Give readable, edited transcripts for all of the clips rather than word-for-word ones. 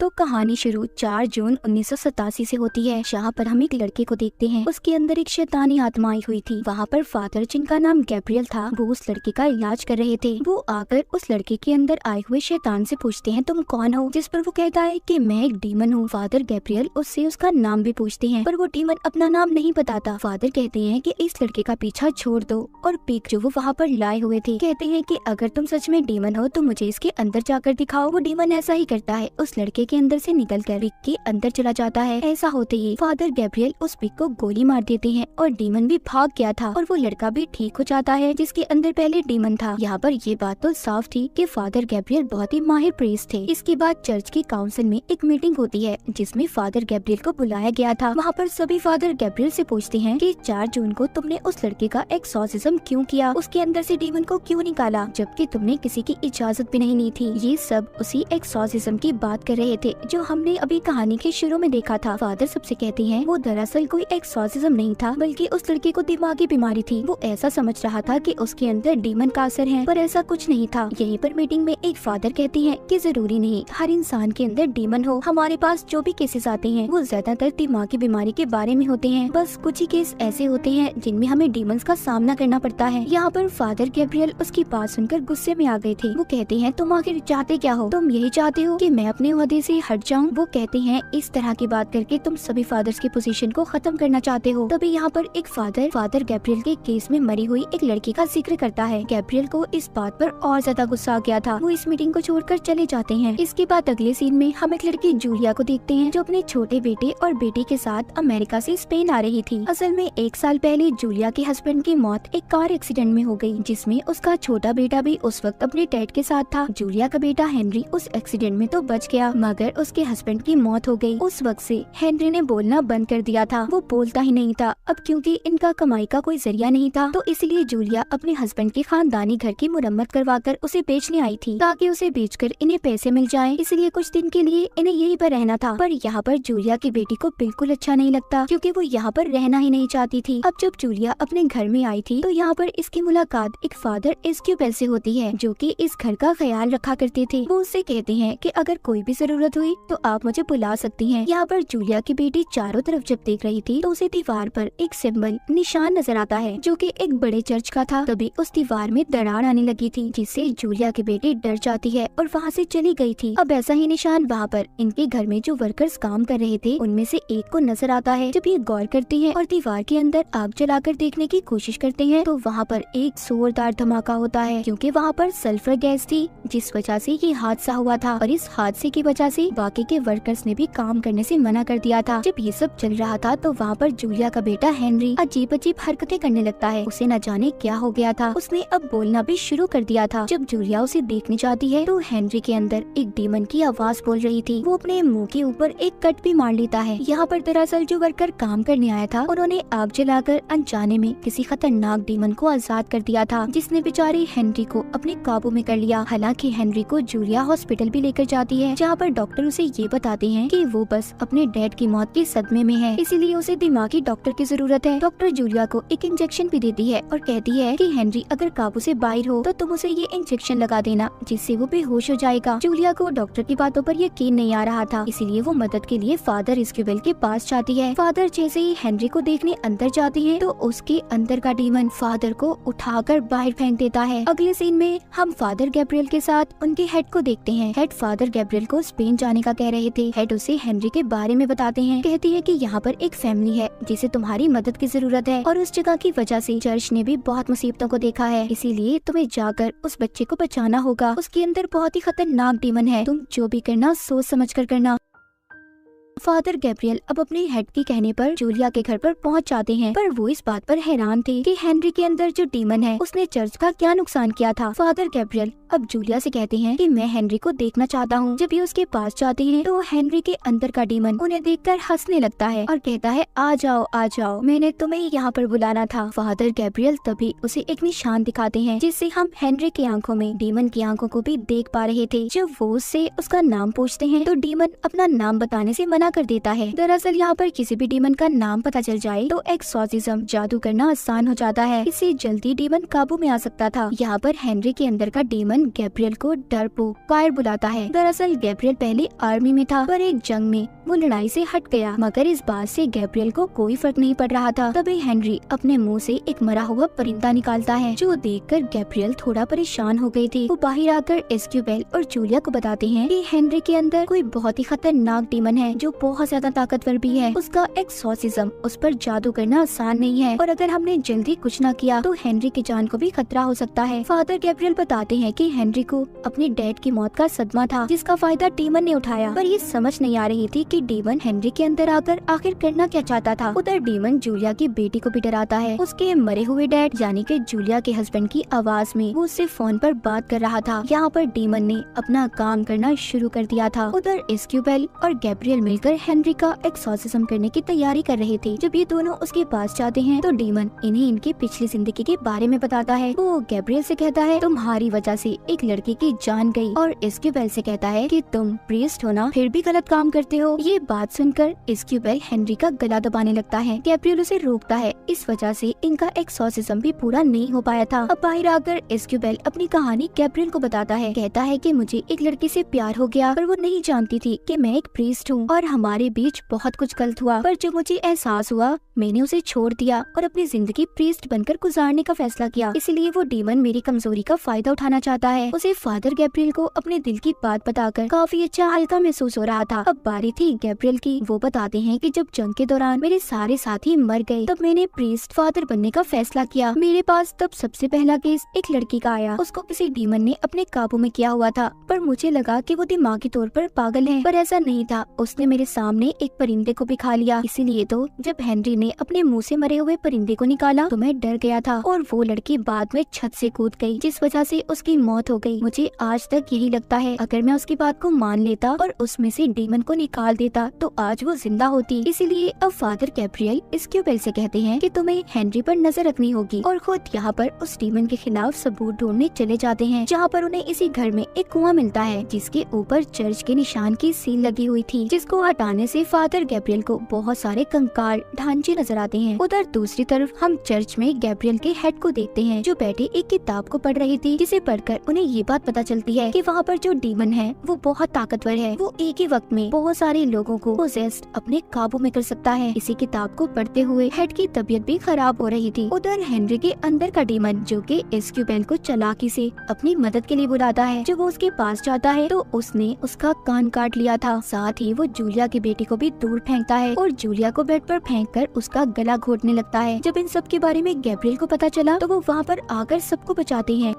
तो कहानी शुरू 4 जून 1987 से होती है, जहाँ पर हम एक लड़के को देखते हैं। उसके अंदर एक शैतानी आत्मा आई हुई थी। वहाँ पर फादर, जिनका नाम गैब्रियल था, वो उस लड़के का इलाज कर रहे थे। वो आकर उस लड़के के अंदर आए हुए शैतान से पूछते हैं, तुम कौन हो? जिस पर वो कहता है कि मैं एक डीमन हूँ। फादर गैब्रियल उससे उसका नाम भी पूछते हैं, पर वो डीमन अपना नाम नहीं बताता। फादर कहते हैं कि इस लड़के का पीछा छोड़ दो, और पिक जो वो वहाँ पर लाए हुए थे कहते हैं कि अगर तुम सच में डीमन हो तो मुझे इसके अंदर जाकर दिखाओ। वो डीमन ऐसा ही करता है, उस लड़के के अंदर से निकलकर पिक के अंदर चला जाता है। ऐसा होते ही फादर गैब्रियल उस पिक को गोली मार देते हैं और डीमन भी भाग गया था और वो लड़का भी ठीक हो जाता है जिसके अंदर पहले डीमन था। यहाँ पर ये बात तो साफ थी कि फादर गैब्रियल बहुत ही माहिर प्रीस्ट थे। इसके बाद चर्च की काउंसिल में एक मीटिंग होती है जिसमें फादर गैब्रियल को बुलाया गया था। वहाँ पर सभी फादर गैब्रियल से पूछते हैं कि 4 जून को तुमने उस लड़के का एक्सॉर्सिज्म क्यों किया, उसके अंदर से डीमन को क्यों निकाला, जबकि तुमने किसी की इजाजत भी नहीं ली थी। ये सब उसी एक्सॉर्सिज्म की बात कर रहे थे जो हमने अभी कहानी के शुरू में देखा था। फादर सबसे कहते हैं वो दरअसल कोई एक्सॉर्सिज्म नहीं था, बल्कि उस लड़के को दिमागी बीमारी थी। वो ऐसा समझ रहा था कि उसके अंदर डीमन का असर है, पर ऐसा कुछ नहीं था। यहीं पर मीटिंग में एक फादर कहते हैं कि जरूरी नहीं हर इंसान के अंदर डीमन हो। हमारे पास जो भी केसेस आते हैं वो ज्यादातर दिमागी बीमारी के बारे में होते हैं। बस कुछ ही केस ऐसे होते हैं जिनमें हमें डीमंस का सामना करना पड़ता है। यहाँ पर फादर गैब्रियल उसकी बात सुनकर गुस्से में आ गए थे। वो कहते हैं तुम आखिर चाहते क्या हो? तुम यही चाहते हो कि मैं अपने ओहदे से हट जाऊं? वो कहते हैं इस तरह की बात करके तुम सभी फादर्स की पोजीशन को खत्म करना चाहते हो। तभी यहाँ पर एक फादर गैब्रियल के केस में मरी हुई एक लड़की का जिक्र करता है। गैब्रियल को इस बात पर और ज्यादा गुस्सा आ गया था। वो इस मीटिंग को छोड़कर चले जाते हैं। इसके बाद अगले सीन में हम एक लड़की जूलिया को देखते हैं जो अपने छोटे बेटे और बेटी के साथ अमेरिका से स्पेन आ रही थी। असल में 1 साल पहले जूलिया के हस्बैंड की मौत एक कार एक्सीडेंट में हो गई, जिसमें उसका छोटा बेटा भी उस वक्त अपने डैड के साथ था। जूलिया का बेटा हेनरी उस एक्सीडेंट में तो बच गया, मगर उसके हस्बैंड की मौत हो गई। उस वक्त से हेनरी ने बोलना बंद कर दिया था। वो बोलता ही नहीं था। अब क्योंकि इनका कमाई का कोई जरिया नहीं था, तो इसलिए जूलिया अपने हस्बैंड के खानदानी घर की मुरम्मत करवाकर उसे बेचने आई थी, ताकि उसे बेचकर इन्हें पैसे मिल जाएं। इसलिए कुछ दिन के लिए इन्हें यहीं पर रहना था। पर यहाँ पर जूलिया की बेटी को बिल्कुल अच्छा नहीं लगता, क्योंकि वो यहाँ पर रहना ही नहीं चाहती थी। अब जब जूलिया अपने घर में आई थी तो यहाँ पर इसकी मुलाकात एक फादर एस्क्यूबेल से होती है, जो कि इस घर का ख्याल रखा करते थे। वो उससे कहते हैं कि अगर कोई भी जरूरत हुई तो आप मुझे बुला सकती हैं। यहाँ पर जूलिया की बेटी चारों तरफ जब देख रही थी तो उसे दीवार पर एक सिंबल निशान नजर आता है, जो कि एक बड़े चर्च का था। तभी उस दीवार में दरार आने लगी थी, जिससे जूलिया की बेटी डर जाती है और वहाँ से चली गई थी। अब ऐसा ही निशान वहाँ पर इनके घर में जो वर्कर्स काम कर रहे थे उनमें से एक को नजर आता है। जब ये गौर करती है और दीवार के अंदर आग जलाकर देखने की कोशिश करते हैं तो वहाँ पर एक जोरदार धमाका होता है, क्योंकि वहाँ पर सल्फर गैस थी, जिस वजह से ये हादसा हुआ था। और इस हादसे की वजह से बाकी के वर्कर्स ने भी काम करने से मना कर दिया था। जब ये सब चल रहा था तो वहाँ पर जूलिया का बेटा हेनरी अजीब अजीब हरकतें करने लगता है। उसे न जाने क्या हो गया था, उसने अब बोलना भी शुरू कर दिया था। जब जूलिया उसे देखने जाती है तो हेनरी के अंदर एक डीमन की आवाज बोल रही थी। वो अपने मुंह के ऊपर एक कट भी मार लेता है। यहाँ पर दरअसल जो वर्कर काम करने आया था उन्होंने आग जलाकर अनजाने में किसी खतरनाक डीमन को आजाद कर दिया था, जिसने बेचारे हेनरी को अपने काबू में कर लिया। हालांकि हेनरी को जूलिया हॉस्पिटल भी लेकर जाती है, जहाँ पर डॉक्टर उसे ये बताते हैं कि वो बस अपने डैड की मौत के सदमे में है, इसीलिए उसे दिमागी डॉक्टर की जरूरत है। डॉक्टर जूलिया को एक इंजेक्शन भी देती है और कहती है कि हेनरी अगर काबू से बाहर हो तो तुम उसे ये इंजेक्शन लगा देना, जिससे वो बेहोश हो जाएगा। जूलिया को डॉक्टर की बातों पर यकीन नहीं आ रहा था, इसीलिए वो मदद के लिए फादर एस्क्यूबेल के पास जाती है। फादर जैसे ही हेनरी को देखने अंदर जाते हैं तो उसके अंदर का डीमन फादर को उठाकर बाहर फेंक देता है। अगले सीन में हम फादर गैब्रियल के साथ उनके हेड को देखते हैं। हेड फादर गैब्रियल को स्पेन जाने का कह रहे थे। हेड उसे हेनरी के बारे में बताते हैं। कहती है कि यहाँ पर एक फैमिली है जिसे तुम्हारी मदद की जरूरत है, और उस जगह की वजह से चर्च ने भी बहुत मुसीबतों को देखा है, इसीलिए तुम्हें जाकर उस बच्चे को बचाना होगा। उसके अंदर बहुत ही खतरनाक डीमन है, तुम जो भी करना सोच समझ कर करना। फादर गैब्रियल अब अपने हेड के कहने पर जूलिया के घर पर पहुंच जाते हैं, पर वो इस बात पर हैरान थे कि हेनरी के अंदर जो डीमन है उसने चर्च का क्या नुकसान किया था। फादर गैब्रियल अब जूलिया से कहते हैं कि मैं हेनरी को देखना चाहता हूँ। जब ये उसके पास जाते हैं तो हेनरी के अंदर का डीमन उन्हें देखकर हंसने लगता है और कहता है आ जाओ, मैंने तुम्हें यहाँ पर बुलाना था। फादर गैब्रियल तभी उसे एक निशान दिखाते हैं, जिससे हम हेनरी की आंखों में डीमन की आंखों को भी देख पा रहे थे। जब वो उससे उसका नाम पूछते हैं तो डीमन अपना नाम बताने से मना कर देता है। दरअसल यहाँ पर किसी भी डीमन का नाम पता चल जाए तो एक्सॉर्सिज्म जादू करना आसान हो जाता है, इससे जल्दी डीमन काबू में आ सकता था। यहाँ पर हेनरी के अंदर का डीमन डीमन गैब्रियल को डरपोक कायर बुलाता है। दरअसल गैब्रियल पहले आर्मी में था, पर एक जंग में वो लड़ाई से हट गया, मगर इस बात से गैब्रियल को कोई फर्क नहीं पड़ रहा था। तभी हेनरी अपने मुंह से एक मरा हुआ परिंदा निकालता है, जो देखकर गैब्रियल थोड़ा परेशान हो गई थी। वो बाहर आकर एस्क्यूबेल और जूलिया को बताते हैं कि हेनरी के अंदर कोई बहुत ही खतरनाक डीमन है, जो बहुत ज्यादा ताकतवर भी है। उसका एक्सॉर्सिज्म, उस पर जादू करना आसान नहीं है, और अगर हमने जल्दी कुछ न किया तो हेनरी की जान को भी खतरा हो सकता है। फादर गैब्रियल बताते हैं कि हेनरी को अपने डैड की मौत का सदमा था, जिसका फायदा डीमन ने उठाया, पर ये समझ नहीं आ रही थी कि डीमन हेनरी के अंदर आकर आखिर करना क्या चाहता था। उधर डीमन जूलिया की बेटी को भी डराता है। उसके मरे हुए डैड यानी कि जूलिया के हस्बैंड की आवाज में वो उससे फोन पर बात कर रहा था। यहाँ पर डीमन ने अपना काम करना शुरू कर दिया था। उधर एस्क्यूबेल और गैब्रियल मिलकर हेनरी का एक्सॉर्सिज्म करने की तैयारी कर रहे थे। जब ये दोनों उसके पास जाते हैं तो डीमन इन्हें इनकी पिछली जिंदगी के बारे में बताता है। वो गैब्रियल से कहता है, तुम्हारी वजह से एक लड़की की जान गई, और एस्क्यूबेल से कहता है कि तुम प्रीस्ट हो ना, फिर भी गलत काम करते हो। ये बात सुनकर एस्क्यूबेल हेनरी का गला दबाने लगता है। गैब्रियल उसे रोकता है, इस वजह से इनका एक्सॉर्सिज्म भी पूरा नहीं हो पाया था। अब बाहर आकर एस्क्यूबेल अपनी कहानी गैब्रियल को बताता है। कहता है कि मुझे एक लड़की से प्यार हो गया, पर वो नहीं जानती थी कि मैं एक प्रीस्ट हूँ, और हमारे बीच बहुत कुछ गलत हुआ, पर जब मुझे एहसास हुआ मैंने उसे छोड़ दिया और अपनी जिंदगी प्रीस्ट बनकर गुजारने का फैसला किया। इसलिए वो डीमन मेरी कमजोरी का फायदा उठाना चाहता है। उसे फादर गैब्रियल को अपने दिल की बात बताकर काफी अच्छा हल्का महसूस हो रहा था। अब बारी थी गैब्रियल की। वो बताते हैं कि जब जंग के दौरान मेरे सारे साथी मर गए, तब मैंने प्रीस्ट फादर बनने का फैसला किया। मेरे पास तब सबसे पहला केस एक लड़की का आया। उसको किसी डीमन ने अपने काबू में किया हुआ था, पर मुझे लगा कि वो दिमागी तौर पर पागल है, पर ऐसा नहीं था। उसने मेरे सामने एक परिंदे को भी खा लिया। इसीलिए तो जब हेनरी ने अपने मुंह से मरे हुए परिंदे को निकाला तो मैं डर गया था, और वो लड़की बाद में छत से कूद गई, जिस वजह से उसकी मौत हो गई। मुझे आज तक यही लगता है, अगर मैं उसकी बात को मान लेता और उसमें से डीमन को निकाल देता तो आज वो जिंदा होती। इसीलिए अब फादर गैब्रियल एस्क्यूबेल से कहते हैं कि तुम्हें हेनरी पर नजर रखनी होगी, और खुद यहाँ पर उस डीमन के खिलाफ सबूत ढूंढने चले जाते हैं, जहाँ पर उन्हें इसी घर में एक कुआं मिलता है, जिसके ऊपर चर्च के निशान की सील लगी हुई थी, जिसको हटाने से फादर गैब्रियल को बहुत सारे कंकाल ढांचे नजर आते हैं। उधर दूसरी तरफ हम चर्च में गैब्रियल के हेड को देखते हैं, जो बैठे एक किताब को पढ़ रही थी, जिसे पढ़कर उन्हें ये बात पता चलती है कि वहाँ पर जो डीमन है वो बहुत ताकतवर है। वो एक ही वक्त में बहुत सारे लोगों को पोजेस्ड अपने काबू में कर सकता है। इसी किताब को पढ़ते हुए हेड की तबीयत भी खराब हो रही थी। उधर हेनरी के अंदर का डीमन, जो कि एस्क्यूबेल को चालाकी से अपनी मदद के लिए बुलाता है, जब वो उसके पास जाता है तो उसने उसका कान काट लिया था। साथ ही वो जूलिया की बेटी को भी दूर फेंकता है, और जूलिया को बेड पर फेंककर उसका गला घोटने लगता है। जब इन सब के बारे में गैब्रियल को पता चला तो वो वहाँ पर आकर सबको बचाते हैं।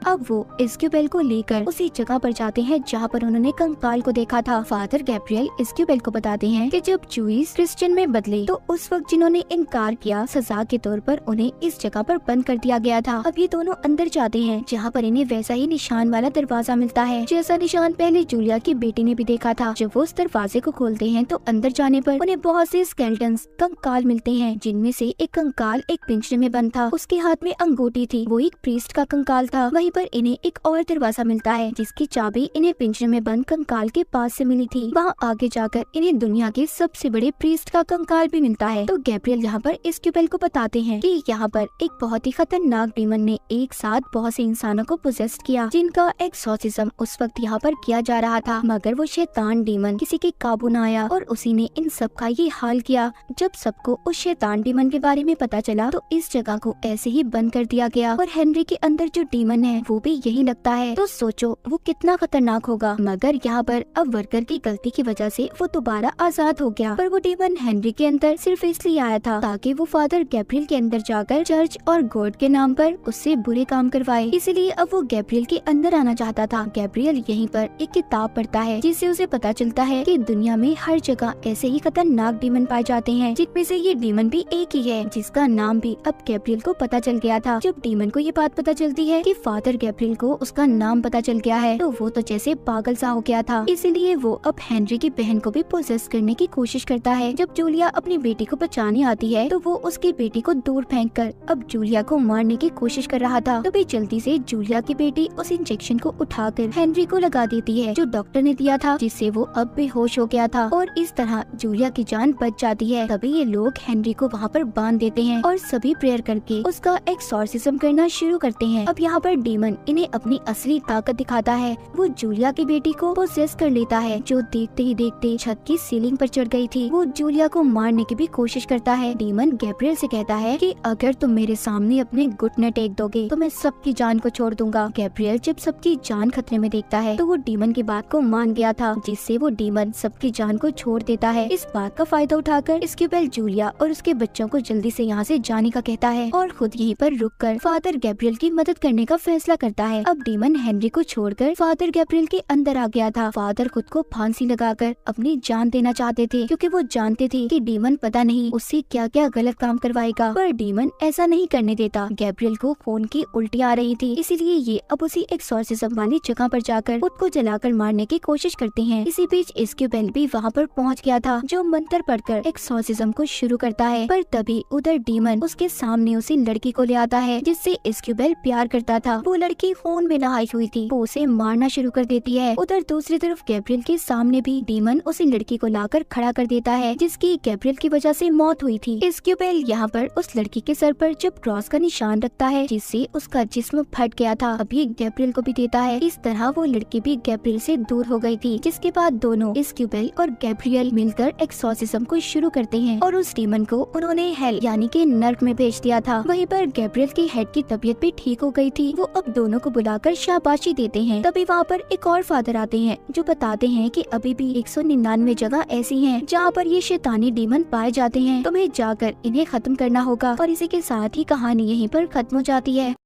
अब वो एस्क्यूबेल को लेकर उसी जगह पर जाते हैं जहाँ पर उन्होंने कंकाल को देखा था। फादर गैब्रियल एस्क्यूबेल को बताते हैं कि जब जूइस क्रिश्चियन में बदले तो उस वक्त जिन्होंने इनकार किया, सजा के तौर पर उन्हें इस जगह पर बंद कर दिया गया था। अब ये दोनों अंदर जाते हैं, जहाँ पर इन्हें वैसा ही निशान वाला दरवाजा मिलता है, जैसा निशान पहले जूलिया की बेटी ने भी देखा था। जब वो उस दरवाजे को खोलते हैं तो अंदर जाने पर उन्हें बहुत से स्केलेटन्स कंकाल मिलते हैं, जिनमें से एक कंकाल एक पिंजरे में बंद था। उसके हाथ में अंगूठी थी, वो एक प्रीस्ट का कंकाल था। वहीं पर इन्हें एक और दरवाजा मिलता है, जिसकी चाबी इन्हें पिंजरे में बंद कंकाल के पास से मिली थी। वहाँ आगे जाकर इन्हें दुनिया के सबसे बड़े प्रीस्ट का कंकाल भी मिलता है। तो गैब्रियल यहाँ पर एस्क्यूबेल को बताते हैं कि यहाँ पर एक बहुत ही खतरनाक डीमन ने एक साथ बहुत से इंसानों को पोजेस्ट किया, जिनका एक्सॉर्सिज्म उस वक्त यहाँ पर किया जा रहा था, मगर वो शैतान डीमन किसी के काबू न आया, और उसी ने इन सब का ये हाल किया। जब सबको उस शैतान डीमन के बारे में पता चला तो इस जगह को ऐसे ही बंद कर दिया गया, और हेनरी के अंदर जो डीमन है वो भी यही लगता है। तो सोचो वो कितना खतरनाक होगा। मगर यहाँ पर अब वर्कर की गलती की वजह से वो दोबारा आजाद हो गया, पर वो डीमन हेनरी के अंदर सिर्फ इसलिए आया था ताकि वो फादर गैब्रियल के अंदर जाकर चर्च और गॉड के नाम पर उससे बुरे काम करवाए। इसलिए अब वो गैब्रियल के अंदर आना चाहता था। गैब्रियल यहीं पर एक किताब पढ़ता है, जिससे उसे पता चलता है कि दुनिया में हर जगह ऐसे ही खतरनाक डीमन पाए जाते हैं, जिनमें से ये डीमन भी एक ही है, जिसका नाम भी अब गैब्रियल को पता चल गया था। जब डीमन को ये बात पता चलती है कि फादर गैब्रियल को उसका नाम पता चल गया है, तो वो तो जैसे पागल सा हो गया था। इसीलिए वो अब हेनरी की बहन को भी पोजेस करने की कोशिश करता है। जब जूलिया अपनी बेटी को बचाने आती है तो वो उसकी बेटी को दूर फेंककर अब जूलिया को मारने की कोशिश कर रहा था। तभी जल्दी से जूलिया की बेटी उस इंजेक्शन को उठाकर हेनरी को लगा देती है, जो डॉक्टर ने दिया था, जिससे वो अब बेहोश हो गया था, और इस तरह जूलिया की जान बच जाती है। तभी ये लोग हेनरी को वहाँ पर बांध देते हैं और सभी प्रेयर करके उसका एक्सॉर्सिज्म करना शुरू करते हैं। अब यहाँ पर डीमन इन्हें अपनी असली ताकत दिखाता है। वो जूलिया की बेटी को पोसेस कर लेता है, जो देखते ही देखते छत की सीलिंग पर चढ़ गई थी। वो जूलिया को मारने की भी कोशिश करता है। डीमन गैब्रियल से कहता है कि अगर तुम मेरे सामने अपने घुटने टेक दोगे तो मैं सबकी जान को छोड़ दूंगा। गैब्रियल जब सबकी जान खतरे में देखता है तो वो डीमन की बात को मान गया था, जिससे वो डीमन सबकी जान को छोड़ देता है। इस बात का फायदा उठाकर इस्क्यूबेल जूलिया और उसके बच्चों को जल्दी से यहाँ से जाने का कहता है और खुद यहीं पर रुककर फादर गैब्रियल की मदद करने का फैसला करता है। अब डीमन हेनरी को छोड़कर फादर गैब्रियल के अंदर आ गया था। फादर खुद को फांसी लगाकर अपनी जान देना चाहते थे, क्योंकि वो जानते थे कि डीमन पता नहीं उससे क्या क्या गलत काम करवाएगा, पर डीमन ऐसा नहीं करने देता। गैब्रियल को खून की उल्टी आ रही थी, इसीलिए ये अब उसी एक्सॉर्सिज्म वाली जगह पर जाकर खुद को जलाकर मारने की कोशिश करते हैं। इसी बीच इस्क्यूबेल भी वहाँ पर पहुँच गया था, जो मंत्र पढ़कर एक्सॉर्सिज्म को शुरू करता है। पर तभी उधर डीमन उसके सामने उसी लड़की को ले आता है जिससे इस्क्यूबेल प्यार करता था। वो लड़की खून में नहाई हुई थी, वो उसे मारना शुरू कर देती है। उधर दूसरी तरफ गैब्रियल के सामने भी डीमन उसी लड़की को लाकर खड़ा कर देता है, जिसकी गैब्रियल की वजह से मौत हुई थी। इस्क्यूबेल यहाँ पर उस लड़की के सर पर जब क्रॉस का निशान रखता है, जिससे उसका जिस्म फट गया था, अभी गैब्रियल को भी देता है। इस तरह वो लड़की भी गैब्रियल से दूर हो गई थी, जिसके बाद दोनों इस्क्यूबेल और गैब्रियल मिलकर एक्सॉर्सिज्म को शुरू करते हैं और उस डीमन को उन्होंने हेल यानी कि नर्क में भेज दिया था। वहीं पर गैब्रियल की हेड की तबीयत भी ठीक हो गई थी। वो अब दोनों को बुलाकर शाबाशी देते हैं। तभी वहाँ पर एक और फादर आते हैं, जो बताते हैं कि अभी भी 199 जगह ऐसी हैं जहाँ पर ये शैतानी डीमन पाए जाते हैं। तुम्हें जाकर इन्हें खत्म करना होगा। और इसी के साथ ही कहानी यहीं पर खत्म हो जाती है।